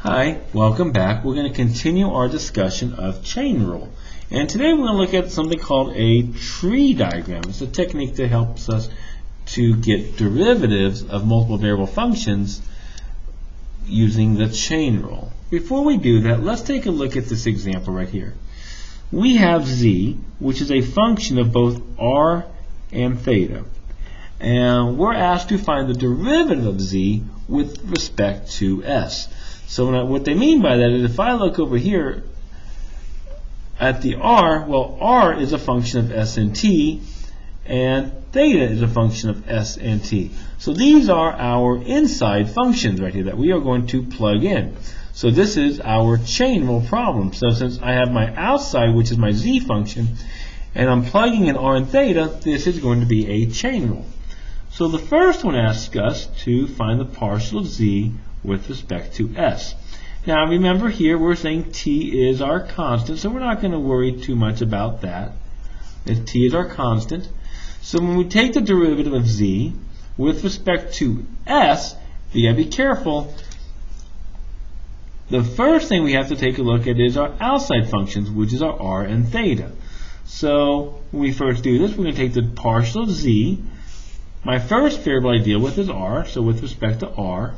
Hi, welcome back. We're going to continue our discussion of chain rule. And today we're going to look at something called a tree diagram. It's a technique that helps us to get derivatives of multiple variable functions using the chain rule. Before we do that, let's take a look at this example right here. We have z, which is a function of both r and theta. And we're asked to find the derivative of z with respect to s. So what they mean by that is if I look over here at the r, well, r is a function of s and t, and theta is a function of s and t. So these are our inside functions right here that we are going to plug in. So this is our chain rule problem. So since I have my outside, which is my z function, and I'm plugging in r and theta, this is going to be a chain rule. So the first one asks us to find the partial of z with respect to s. Now remember here we're saying t is our constant, so we're not going to worry too much about that. If t is our constant. So when we take the derivative of z with respect to s, you got to be careful. The first thing we have to take a look at is our outside functions, which is our r and theta. So when we first do this, we're going to take the partial of z. My first variable I deal with is r, so with respect to r.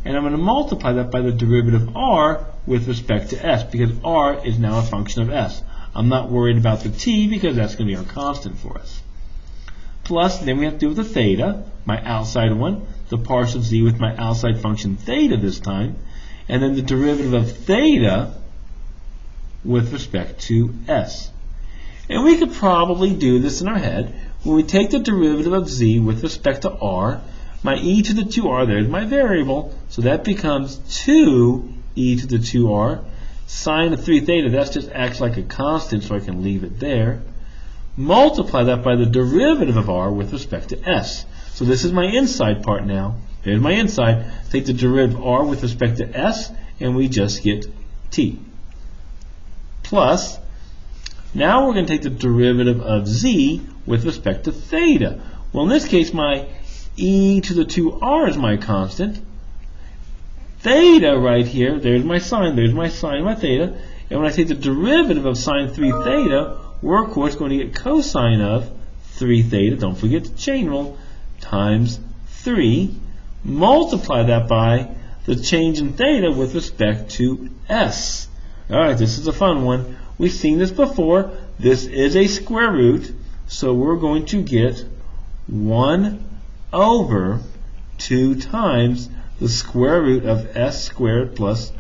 And I'm going to multiply that by the derivative of r with respect to s, because r is now a function of s. I'm not worried about the t because that's going to be our constant for us. Plus, then we have to do with the theta, my outside one, the partial of z with my outside function theta this time, and then the derivative of theta with respect to s. And we could probably do this in our head. When we take the derivative of z with respect to r, my e to the 2r there is my variable, so that becomes 2e to the 2r. Sine of 3 theta, that just acts like a constant, so I can leave it there. Multiply that by the derivative of r with respect to s. So this is my inside part now. There's my inside. Take the derivative of r with respect to s, and we just get t. Plus, now we're going to take the derivative of z with respect to theta. Well, in this case, my e to the 2r is my constant. Theta right here, there's my sine, my theta. And when I take the derivative of sine 3 theta, we're of course going to get cosine of 3 theta, don't forget the chain rule, times 3. Multiply that by the change in theta with respect to s. Alright, this is a fun one. We've seen this before. This is a square root, so we're going to get 1 over 2 times the square root of s squared plus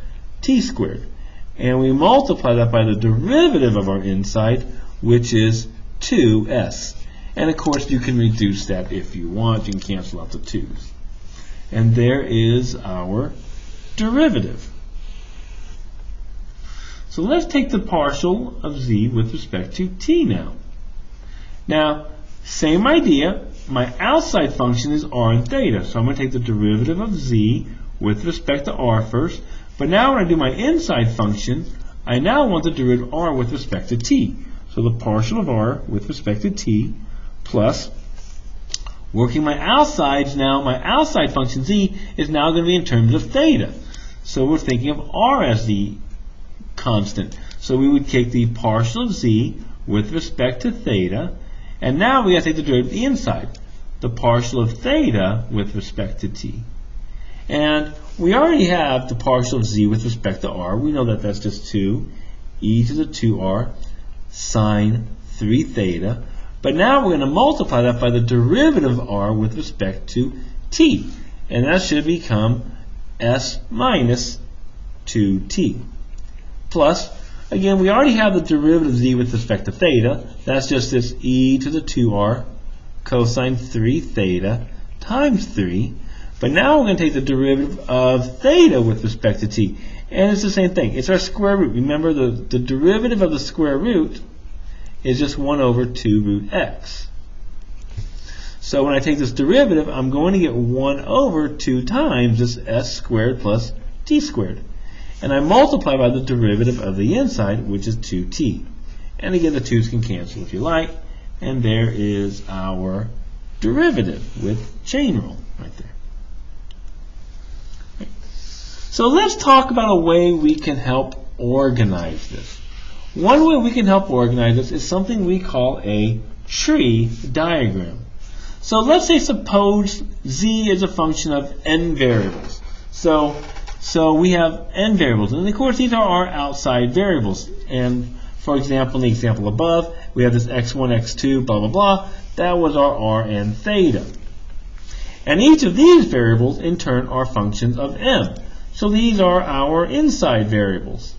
t squared. And we multiply that by the derivative of our inside, which is 2s. And of course you can reduce that if you want. You can cancel out the 2's. And there is our derivative. So let's take the partial of z with respect to t now. Now, same idea. My outside function is r and theta, so I'm going to take the derivative of z with respect to r first. But now when I do my inside function, I now want the derivative of r with respect to t. So the partial of r with respect to t plus, working my outsides now, my outside function z is now going to be in terms of theta. So we're thinking of r as the constant. So we would take the partial of z with respect to theta, and now we have to take the derivative of the inside, the partial of theta with respect to t. And we already have the partial of z with respect to r. We know that that's just 2e to the 2r sine 3 theta. But now we're going to multiply that by the derivative of r with respect to t. And that should become s minus 2t. Plus, again, we already have the derivative of z with respect to theta. That's just this e to the 2r cosine 3 theta times 3. But now we're going to take the derivative of theta with respect to t. And it's the same thing. It's our square root. Remember, the derivative of the square root is just 1 over 2 root x. So when I take this derivative, I'm going to get 1 over 2 times this s squared plus t squared. And I multiply by the derivative of the inside, which is 2t. And again, the 2's can cancel if you like. And there is our derivative with chain rule right there. So let's talk about a way we can help organize this. One way we can help organize this is something we call a tree diagram. So let's say suppose z is a function of n variables. So we have n variables, and of course these are our outside variables. And for example, in the example above, we have this x1, x2, blah, blah, blah. That was our r and theta. And each of these variables, in turn, are functions of m. So these are our inside variables.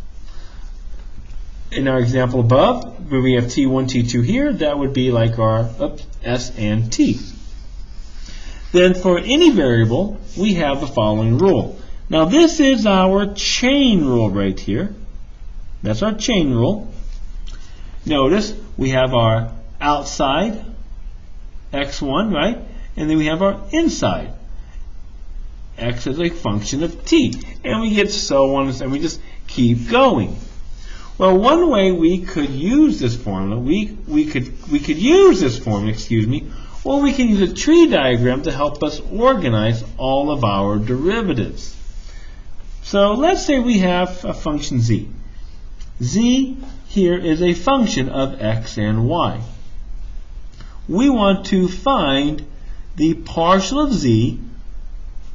In our example above, where we have t1, t2 here, that would be like our s and t. Then for any variable, we have the following rule. Now this is our chain rule right here. That's our chain rule. Notice we have our outside, x1, right? And then we have our inside, x is a function of t. And we get so on, and we just keep going. Well, one way we could use this formula, we could use this formula, or we can use a tree diagram to help us organize all of our derivatives. So let's say we have a function z. Z here is a function of x and y. We want to find the partial of z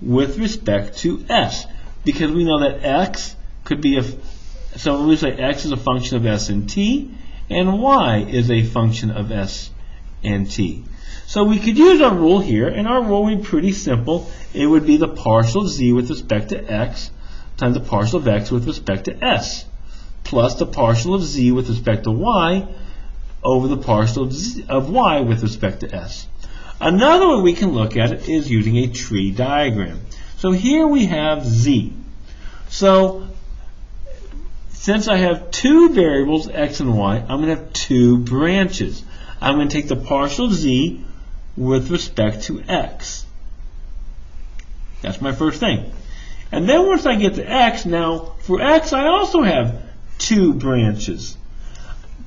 with respect to s, because we know that x could be so we say x is a function of s and t, and y is a function of s and t. So we could use our rule here, and our rule would be pretty simple. It would be the partial of z with respect to x times the partial of x with respect to s, plus the partial of z with respect to y over the partial of y with respect to s. Another way we can look at it is using a tree diagram. So here we have z. So since I have two variables, x and y, I'm going to have two branches. I'm going to take the partial of z with respect to x. That's my first thing. And then once I get to x, now for x I also have two branches.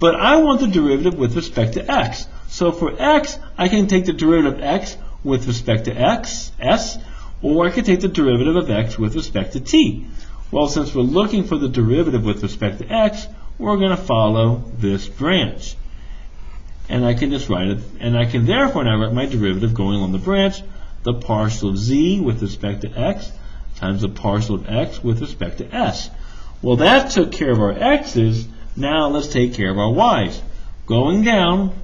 But I want the derivative with respect to x. So for x, I can take the derivative of x with respect to x, s, or I can take the derivative of x with respect to t. Well, since we're looking for the derivative with respect to x, we're going to follow this branch. And I can just write it, and I can therefore now write my derivative going along the branch, the partial of z with respect to x times the partial of x with respect to s. Well, that took care of our x's. Now let's take care of our y's. Going down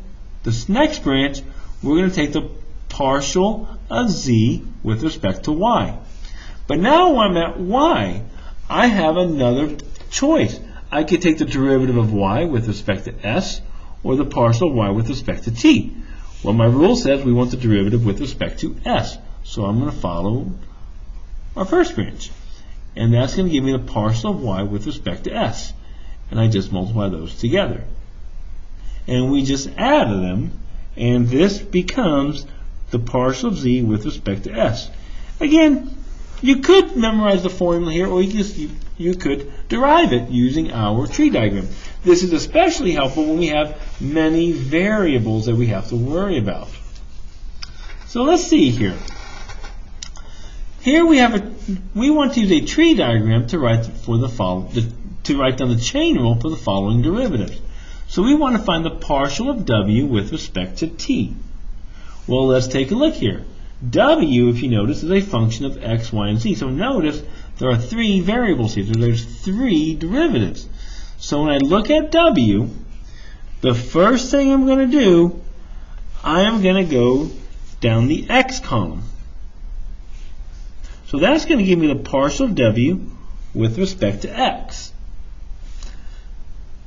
this next branch, we're going to take the partial of z with respect to y. But now when I'm at y, I have another choice. I could take the derivative of y with respect to s, or the partial of y with respect to t. Well, my rule says we want the derivative with respect to s, so I'm going to follow our first branch. And that's going to give me the partial of y with respect to s. And I just multiply those together. And we just add them, and this becomes the partial of z with respect to s. Again, you could memorize the formula here, or you could derive it using our tree diagram. This is especially helpful when we have many variables that we have to worry about. So let's see here. Here we want to use a tree diagram to write down the chain rule for the following derivatives. So we want to find the partial of w with respect to t. Well, let's take a look here. W, if you notice, is a function of x, y, and z. So notice there are three variables here. So there's three derivatives. So when I look at w, the first thing I'm going to do, I am going to go down the x column. So that's going to give me the partial of w with respect to x.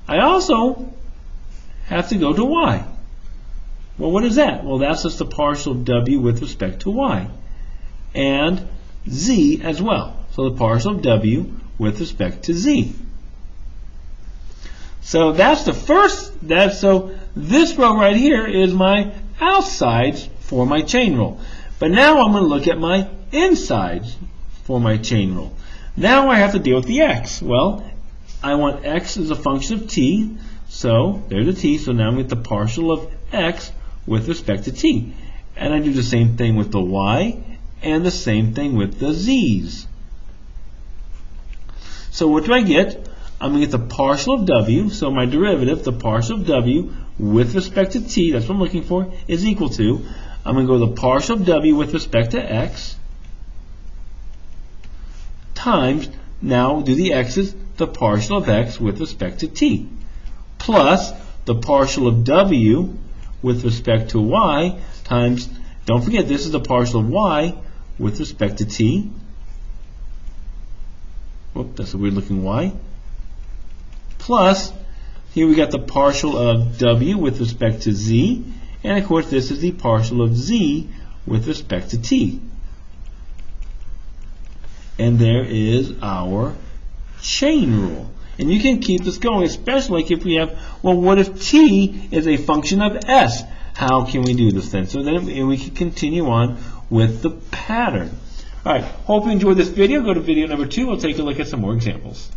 I also have to go to y. Well, what is that? Well, that's just the partial of w with respect to y. And z as well. So the partial of w with respect to z. So that's the first, so this row right here is my outsides for my chain rule. But now I'm going to look at my insides for my chain rule. Now I have to deal with the x. Well, I want x as a function of t, so there's a t, so now I'm with the partial of x with respect to t. And I do the same thing with the y, and the same thing with the z's. So what do I get? I'm going to get the partial of w, so my derivative, the partial of w with respect to t, that's what I'm looking for, is equal to, I'm going to go to the partial of w with respect to x, times, now do the x's, the partial of x with respect to t, plus the partial of w with respect to y, times, don't forget this is the partial of y with respect to t, whoop, that's a weird looking y, plus, here we got the partial of w with respect to z, and of course this is the partial of z with respect to t. And there is our chain rule. And you can keep this going, especially like if we have, well, what if t is a function of s? How can we do this then? So then we can continue on with the pattern. All right, hope you enjoyed this video. Go to video number 2. We'll take a look at some more examples.